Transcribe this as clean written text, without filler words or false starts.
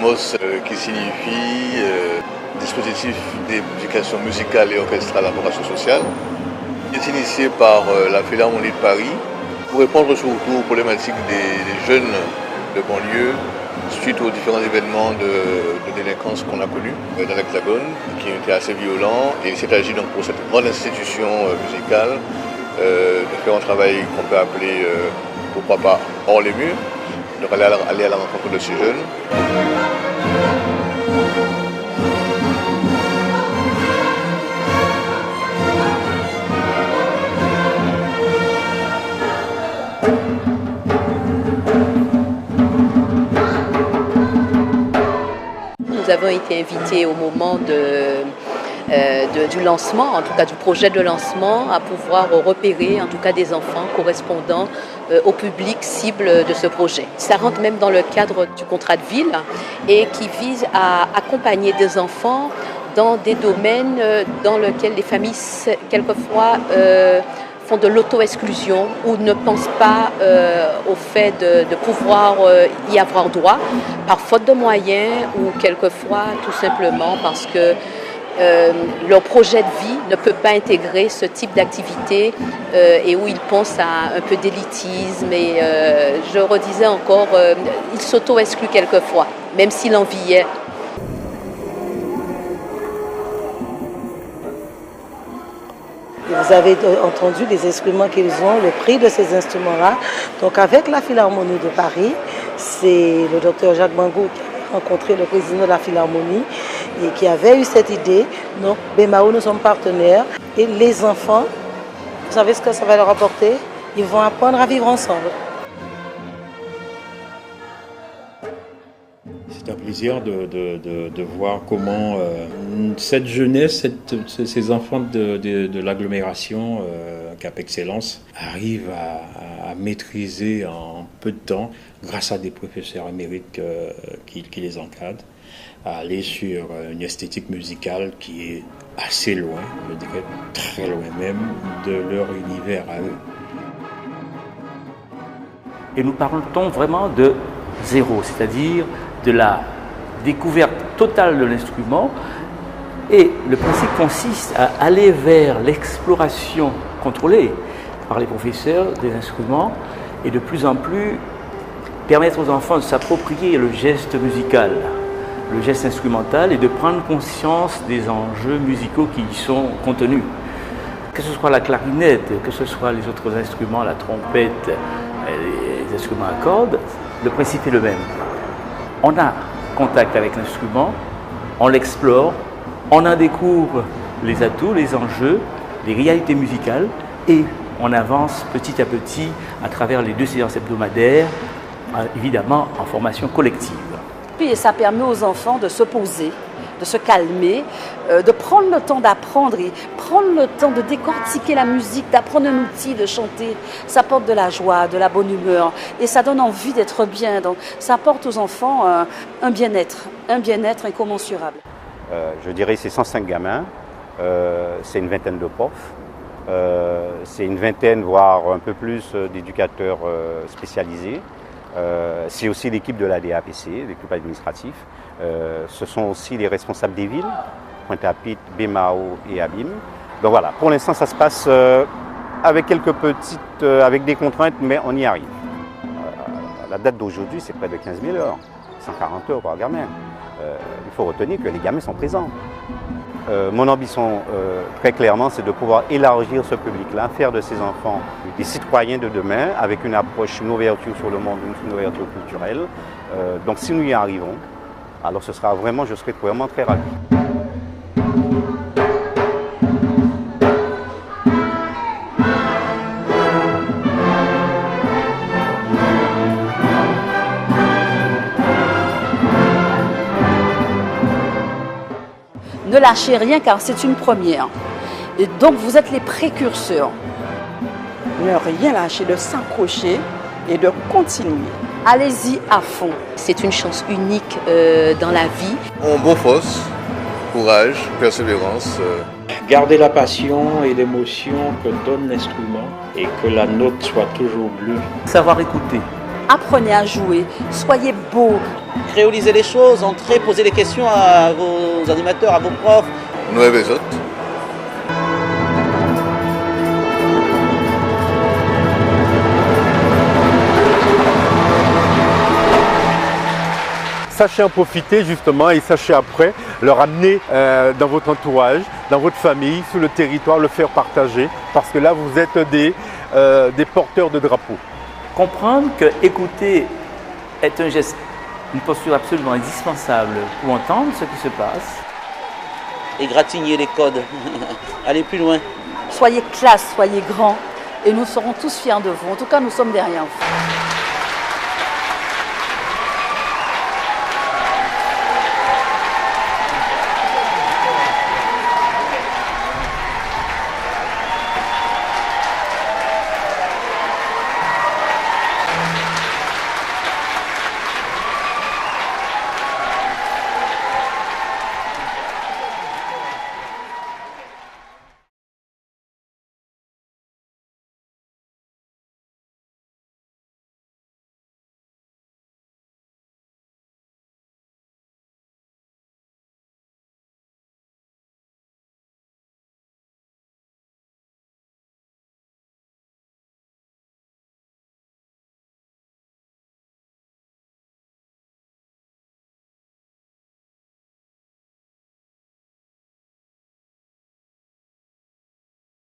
DEMOS qui signifie dispositif d'éducation musicale et orchestrale à vocation sociale. Il est initié par la Philharmonie de Paris pour répondre surtout aux problématiques des jeunes de banlieue suite aux différents événements de délinquance qu'on a connus dans l'Hexagone, qui ont été assez violents. Et il s'est agi donc pour cette grande institution musicale de faire un travail qu'on peut appeler, pourquoi pas, hors les murs, donc aller à la rencontre de ces jeunes. Nous avons été invités au moment du lancement, en tout cas du projet de lancement, à pouvoir repérer en tout cas des enfants correspondant au public cible de ce projet. Ça rentre même dans le cadre du contrat de ville et qui vise à accompagner des enfants dans des domaines dans lesquels les familles quelquefois font de l'auto-exclusion ou ne pensent pas au fait de pouvoir y avoir droit par faute de moyens ou quelquefois tout simplement parce que leur projet de vie ne peut pas intégrer ce type d'activité et où ils pensent à un peu d'élitisme et je redisais encore, ils s'auto-excluent quelquefois, même si l'envie est. Vous avez entendu les instruments qu'ils ont, le prix de ces instruments-là. Donc avec la Philharmonie de Paris, c'est le docteur Jacques Bangou qui a rencontré le président de la Philharmonie et qui avait eu cette idée. Donc BMAO, nous sommes partenaires. Et les enfants, vous savez ce que ça va leur apporter? Ils vont apprendre à vivre ensemble. C'est un plaisir de voir comment cette jeunesse, ces enfants de l'agglomération Cap Excellence arrivent à maîtriser en peu de temps, grâce à des professeurs émérites qui les encadrent, à aller sur une esthétique musicale qui est assez loin, je dirais très loin même, de leur univers à eux. Et nous parlons vraiment de zéro, c'est-à-dire de la découverte totale de l'instrument. Et le principe consiste à aller vers l'exploration contrôlée par les professeurs des instruments et de plus en plus permettre aux enfants de s'approprier le geste musical, le geste instrumental et de prendre conscience des enjeux musicaux qui y sont contenus. Que ce soit la clarinette, que ce soit les autres instruments, la trompette, les instruments à cordes, le principe est le même. On a contact avec l'instrument, on l'explore, on en découvre les atouts, les enjeux, les réalités musicales et on avance petit à petit à travers les 2 séances hebdomadaires, évidemment en formation collective. Et ça permet aux enfants de se poser, de se calmer, de prendre le temps d'apprendre et prendre le temps de décortiquer la musique, d'apprendre un outil, de chanter. Ça apporte de la joie, de la bonne humeur et ça donne envie d'être bien. Donc ça apporte aux enfants un bien-être incommensurable. Je dirais c'est 105 gamins, c'est une vingtaine de profs, c'est une vingtaine voire un peu plus d'éducateurs spécialisés. C'est aussi l'équipe de la DAPC, l'équipe administrative. Ce sont aussi les responsables des villes, Pointe-à-Pitre, BMAO et Abîme. Donc voilà, pour l'instant ça se passe avec avec des contraintes, mais on y arrive. La date d'aujourd'hui, c'est près de 15 000 heures, 140 heures par gamin. Il faut retenir que les gamins sont présents. Mon ambition, très clairement, c'est de pouvoir élargir ce public-là, faire de ces enfants des citoyens de demain, avec une approche, une ouverture sur le monde, une ouverture culturelle. Donc si nous y arrivons, alors je serai vraiment très ravi. Ne lâchez rien car c'est une première. Et donc vous êtes les précurseurs. Ne rien lâcher, de s'accrocher et de continuer. Allez-y à fond. C'est une chance unique dans la vie. Bon force, courage, persévérance. Garder la passion et l'émotion que donne l'instrument et que la note soit toujours bleue. Savoir écouter. Apprenez à jouer, soyez drapeau. Créoliser les choses, entrer, poser des questions à vos animateurs, à vos profs. Noé Bezot. Sachez en profiter justement et sachez après le ramener dans votre entourage, dans votre famille, sur le territoire, le faire partager parce que là vous êtes des porteurs de drapeaux. Comprendre que écouter est un geste, une posture absolument indispensable pour entendre ce qui se passe. Égratigner les codes, aller plus loin. Soyez classe, soyez grands et nous serons tous fiers de vous. En tout cas, nous sommes derrière vous.